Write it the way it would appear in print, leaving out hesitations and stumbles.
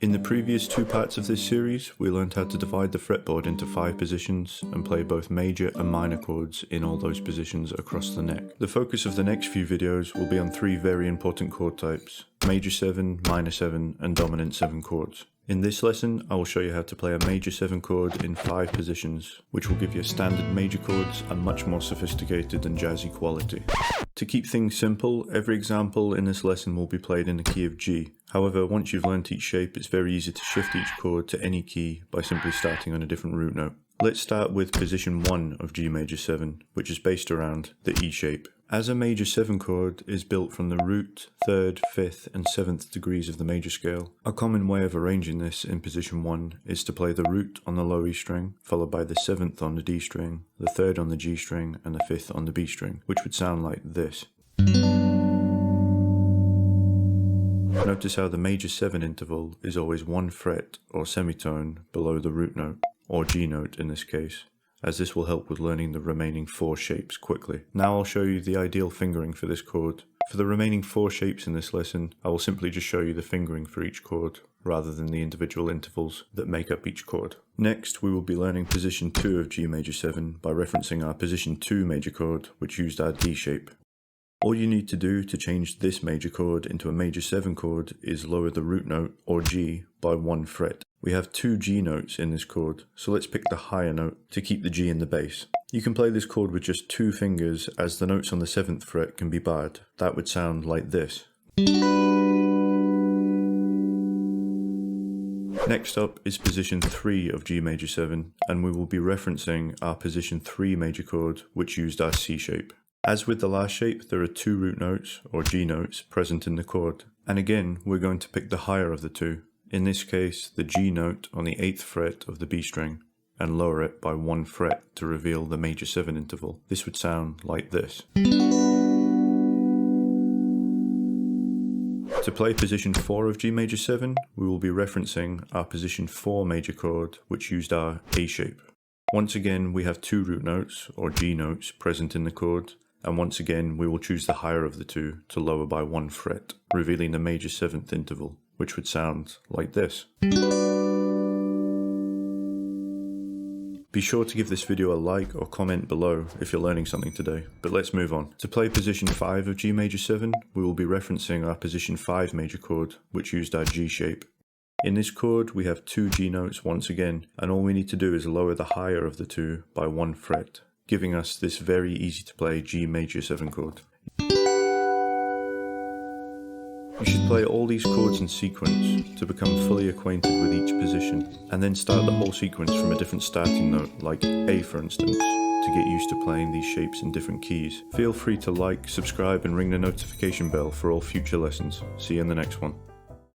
In the previous two parts of this series, we learned how to divide the fretboard into 5 positions and play both major and minor chords in all those positions across the neck. The focus of the next few videos will be on 3 very important chord types: major 7, minor 7, and dominant 7 chords. In this lesson, I will show you how to play a major 7 chord in 5 positions, which will give you standard major chords and much more sophisticated and jazzy quality. To keep things simple, every example in this lesson will be played in the key of G. However, once you've learnt each shape, it's very easy to shift each chord to any key by simply starting on a different root note. Let's start with position 1 of G major 7, which is based around the E shape. As a major 7 chord is built from the root, 3rd, 5th and 7th degrees of the major scale, a common way of arranging this in position 1 is to play the root on the low E string, followed by the 7th on the D string, the 3rd on the G string and the 5th on the B string, which would sound like this. Notice how the major 7 interval is always 1 fret or semitone below the root note, or G note in this case, as this will help with learning the remaining 4 shapes quickly. Now I'll show you the ideal fingering for this chord. For the remaining 4 shapes in this lesson, I will simply just show you the fingering for each chord, rather than the individual intervals that make up each chord. Next, we will be learning position 2 of G major 7 by referencing our position 2 major chord, which used our D shape. All you need to do to change this major chord into a major 7 chord is lower the root note, or G, by 1 fret. We have 2 G notes in this chord, so let's pick the higher note to keep the G in the bass. You can play this chord with just 2 fingers, as the notes on the 7th fret can be barred. That would sound like this. Next up is position 3 of G major 7, and we will be referencing our position 3 major chord, which used our C shape. As with the last shape, there are 2 root notes, or G notes, present in the chord. And again, we're going to pick the higher of the 2. In this case, the G note on the 8th fret of the B string, and lower it by 1 fret to reveal the major 7 interval. This would sound like this. To play position 4 of G major 7, we will be referencing our position 4 major chord, which used our A shape. Once again, we have 2 root notes, or G notes, present in the chord, and once again we will choose the higher of the 2 to lower by 1 fret, revealing the major 7th interval, which would sound like this. Be sure to give this video a like or comment below if you're learning something today, but let's move on. To play position 5 of G major 7, we will be referencing our position 5 major chord, which used our G shape. In this chord, we have 2 G notes once again, and all we need to do is lower the higher of the 2 by 1 fret, giving us this very easy to play G major 7 chord. You should play all these chords in sequence to become fully acquainted with each position, and then start the whole sequence from a different starting note, like A for instance, to get used to playing these shapes in different keys. Feel free to like, subscribe and ring the notification bell for all future lessons. See you in the next one.